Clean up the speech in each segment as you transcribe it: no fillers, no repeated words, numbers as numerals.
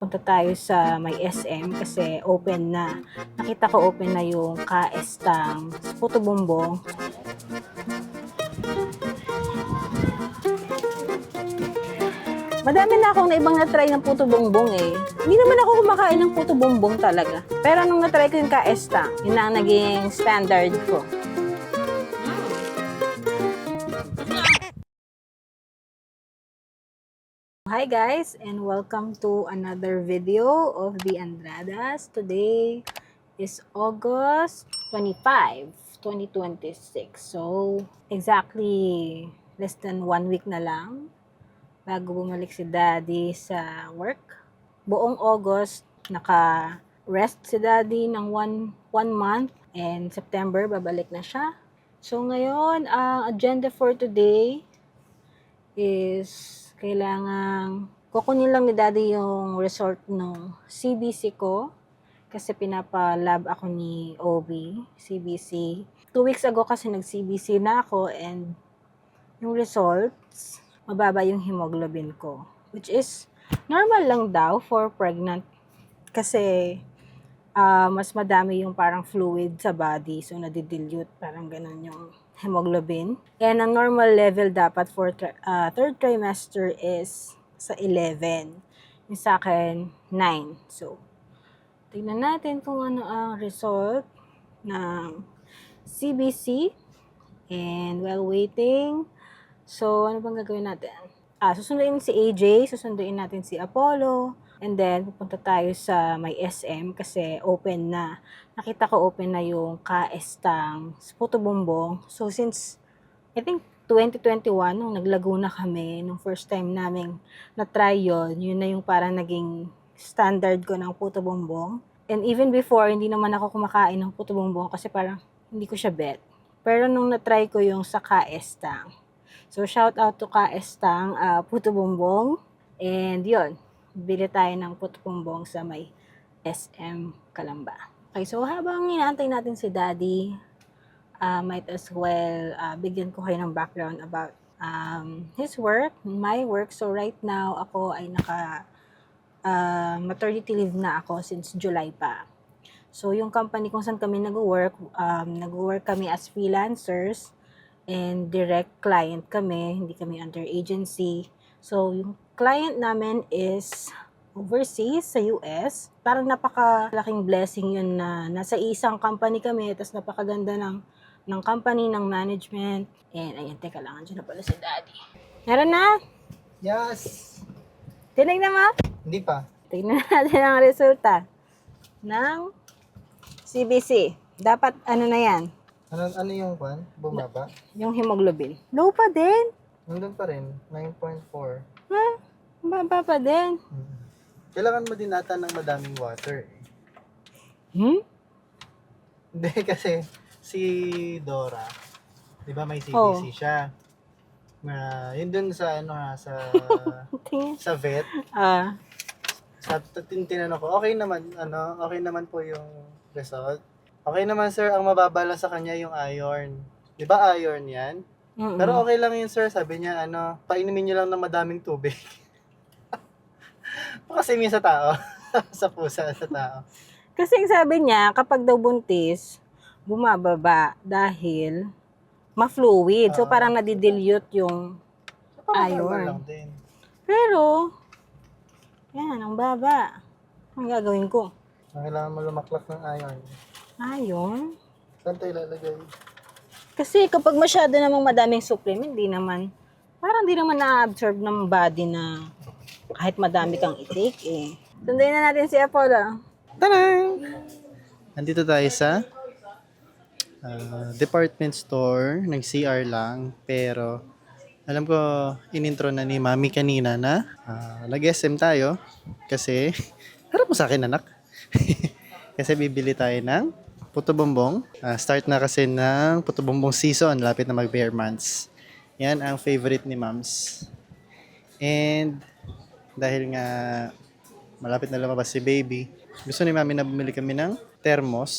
Punta tayo sa may SM kasi open na. Nakita ko open na yung Kaestang Puto Bumbong. Madami na akong naibang na-try ng puto bumbong eh. Hindi naman ako kumakain ng puto bumbong talaga. Pero nung na-try ko yung Kaestang, yun na ang naging standard ko. Hi guys, and welcome to another video of the Andradas. Today is August 25, 2026. So, exactly less than 1 week na lang bago bumalik si Daddy sa work. Buong August, naka-rest si Daddy ng one month, and September, babalik na siya. So, ngayon, ang agenda for today is kailangang kukunin lang ni Daddy yung result ng CBC ko kasi pinapa-lab ako ni OB, CBC. 2 weeks ago kasi nag-CBC na ako and yung results, mababa yung hemoglobin ko. Which is normal lang daw for pregnant kasi mas madami yung parang fluid sa body, so nadidilute, parang ganun yung hemoglobin. And ang normal level dapat for third trimester is sa 11. Yung sa akin, 9. So, tignan natin kung ano ang result ng CBC. And while waiting, so ano bang gagawin natin? Susunduin si AJ, susunduin natin si Apollo, and then pupunta tayo sa may SM kasi open na. Nakita ko open na yung Kaestang Puto Bumbong. So since I think 2021 nung naglaguna kami, nung first time namin na-try yun na yung parang naging standard ko ng Puto Bumbong. And even before, hindi naman ako kumakain ng Puto Bumbong kasi parang hindi ko siya bet. Pero nung na-try ko yung sa Kaestang, so, shout out to Kaestang Puto Bumbong. And yun, bili tayo ng Puto Bumbong sa may SM Calamba. Okay, so habang inaantay natin si Daddy, might as well bigyan ko kayo ng background about his work, my work. So, right now, ako ay maternity leave na ako since July pa. So, yung company kung saan kami nag-work kami as freelancers. And direct client kami, hindi kami under agency. So, yung client namin is overseas sa US. Parang napakalaking blessing yun na nasa isang company kami, tapos napakaganda ng company, ng management. And ayan, teka lang, andyan na pala si Daddy. Meron na? Yes! Tinignan mo? Hindi pa. Tignan natin ang resulta ng CBC. Dapat ano na yan? Ano yung kwan? Bumaba? Yung hemoglobin. Low pa din. Nandun pa rin. 9.4. Ha? Baba pa din. Kailangan mo din ata ng madaming water. Hindi kasi si Dora, di ba may CBC siya? Yun dun sa sa vet. Sa tinanong ko, okay naman po yung result. Okay naman sir, ang mababa lang sa kanya yung iron. Di ba iron yan? Mm-mm. Pero okay lang yun sir, sabi niya painumin niyo lang ng madaming tubig. Kasi sa tao, sa pusa, sa tao. Kasi sabi niya, kapag daw buntis, bumababa dahil ma-fluid. So parang nadidilute yung iron. Lang din. Pero, yan, ang baba. Ang gagawin ko? Kailangan mo lumaklak ng iron. Iron? Saan tayo ilalagay? Kasi kapag masyado namang madaming supplement, parang di naman na-absorb ng body na kahit madami kang i-take eh. Sundayin na natin si Apollo. Tarang! Nandito tayo sa department store. Nag-CR lang. Pero alam ko, in-intro na ni Mami kanina na nag-SM tayo. Kasi, harap mo sa akin anak. Kasi bibili tayo ng Puto Bumbong. Start na kasi ng Puto Bumbong season. Lapit na mag-bare months. Yan ang favorite ni Moms. And dahil nga malapit na lumabas si baby, gusto ni Mami na bumili kami ng thermos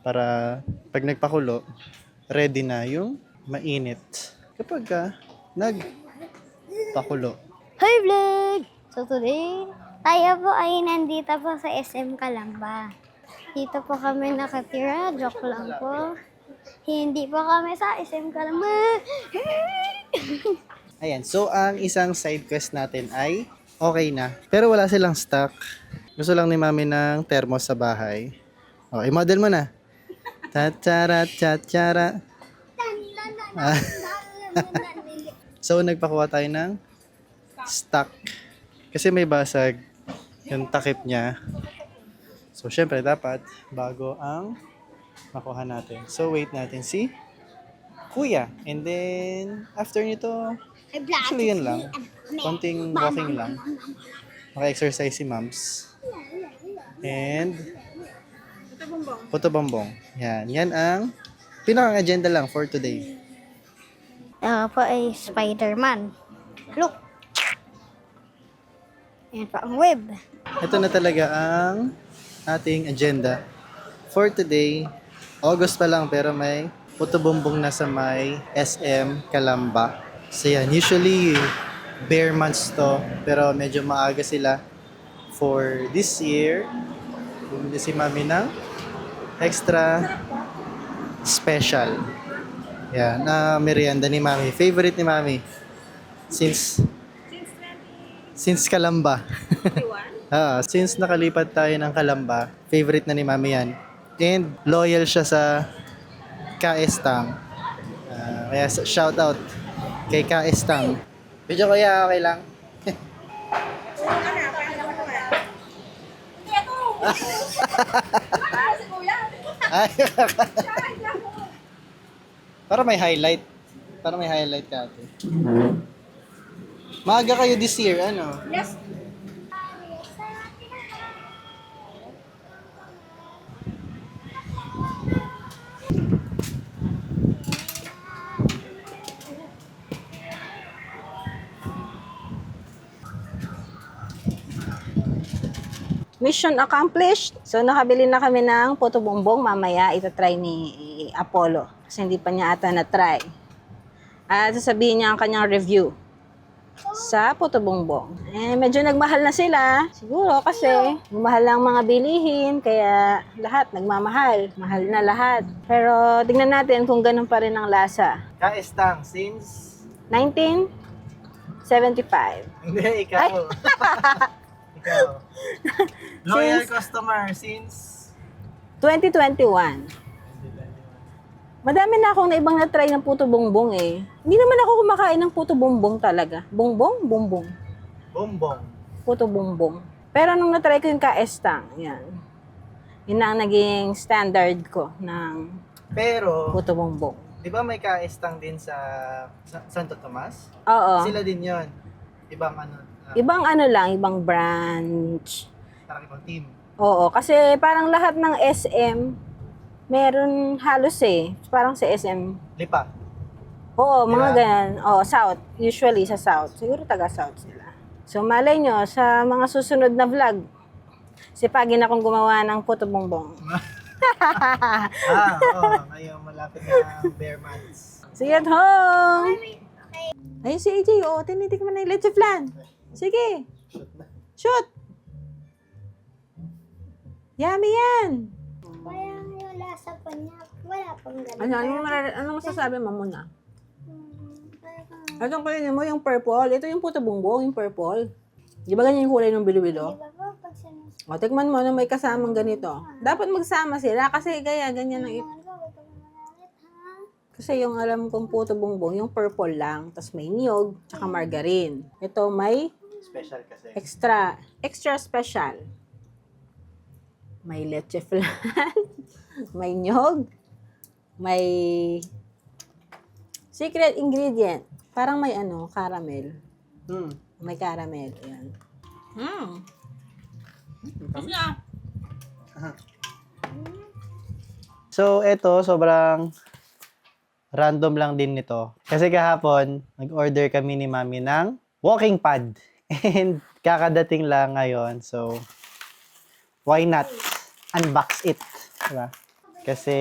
para pag nagpakulo, ready na yung mainit. Kapag nagpakulo. Hi vlog! So today, Tayo po ay nandito po sa SM Calamba. Dito po kami nakatira. Joke lang po. Hindi po kami sa SM Calamba. Ayan, so ang isang side quest natin ay okay na. Pero wala silang stock. Gusto lang ni mami ng thermos sa bahay. O, i-model mo na. Tatara, tatara. Ah. So, nagpakuha tayo ng stock. Kasi may basag yung takip niya. So, syempre, dapat bago ang makuha natin. So, wait natin si Kuya. And then, after nito, actually yun lang. Konting walking lang. Maka-exercise si Mams. And, Puto Bombong. Yan. Yan ang pinaka-agenda lang for today. Po ay Spider-Man. Look. Ayan po ang web. Ito na talaga ang ating agenda for today. August pa lang pero may Puto Bombong na sa may SM Calamba. So yan, usually bare months to pero medyo maaga sila for this year. Bumili si Mami ng extra special. Yan, na merienda ni Mami. Favorite ni Mami. Since Calamba. Since nakalipat tayo ng Calamba, favorite na ni Mami yan. And loyal siya sa Kaestang. Kaya shout out kay Kaestang. Video kuya, okay lang? Ay, para may highlight. Para may highlight ka ate. Maaga kayo this year, ano? Yes. Mission accomplished. So, nakabili na kami ng Puto Bombong. Mamaya, itatry ni Apollo. Kasi hindi pa niya ata na-try. At sasabihin niya ang kanyang review sa Puto Bombong. Eh, medyo nagmahal na sila. Siguro kasi mahal lang mga bilihin. Kaya lahat nagmamahal. Mahal na lahat. Pero tignan natin kung ganun pa rin ang lasa. Kaestang since 1975. hindi ikaw. Ikaw. Loyal customer since 2021. Madami na akong naibang na-try ng Puto Bongbong eh. Hindi naman ako kumakain ng Puto Bongbong talaga. Bongbong? Bongbong. Bombong. Puto Bongbong. Pero nung na-try ko yung Kaestang, yan. Yun na ang naging standard ko ng Pero, Puto Bongbong. di ba may Kaestang din sa Santo Tomas? Oo. Sila din yon. Ibang ano, Ibang ano lang, ibang branch. parang ibang team. Oo, kasi parang lahat ng SM, meron halos eh. Parang sa SM. Lipa. Oo, mga Diba? ganyan. Oo, South. Usually sa South. Siguro taga-South sila. So, malay nyo, sa mga susunod na vlog, sipagin akong gumawa ng Puto Bongbong. Oo. Ngayon, malapit na bare months. See you at home! Ayun si AJ, oo, tinitikman na yung leche flan. Sige, shoot! Yummy yan! Parang yung lasa pa niya, wala pang ganun. Ano masasabi mo muna? Parang, Atong kunin mo yung purple. Ito yung Puto Bongbong, yung purple. Di ba ganyan yung kulay ng bilo-bilo? di ba po, pag sinus... O, tikman mo na may kasamang ganito. Dapat magsama sila kasi kaya ganyan ang Kasi yung alam kong Puto Bongbong, yung purple lang, tapos may niyog, tsaka margarine. Ito may Special kasi. extra special. May leche flan, may niyog, may secret ingredient. Parang may ano, caramel. May caramel. Ayan. So, eto, sobrang random lang din nito. Kasi kahapon, nag-order kami ni Mami ng walking pad. And kakadating lang ngayon. So, why not unbox it? Diba? Kasi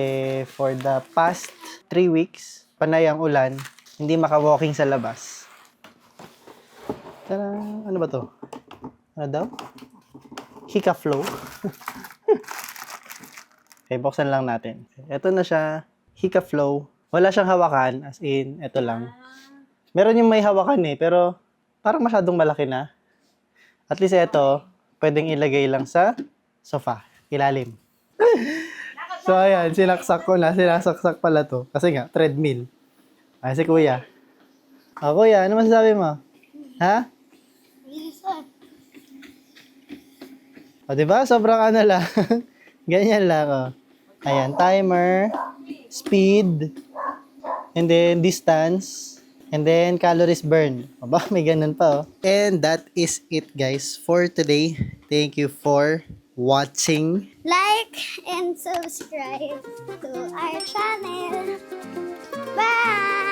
for the past 3 weeks, panay ang ulan, hindi maka-walking sa labas. Tara, ano ba to? Ano daw? Hika Flow. Okay, buksan lang natin. Ito na siya. Hika Flow. Wala siyang hawakan. As in, ito lang. Meron yung may hawakan eh, pero parang masyadong malaki na. At least ito, pwedeng ilagay lang sa sofa. Ilalim. So, ayan. Sinaksak ko na. Sinasaksak pala to. Kasi nga, treadmill. Ay, si kuya. Kuya, ano masasabi mo? Ha? Diba? Sobrang ano lang. Ganyan lang, Ayan, timer, speed, and then distance, and then calories burned. Aba, may ganun pa, And that is it, guys, for today. Thank you for watching. Like and subscribe to our channel. Bye!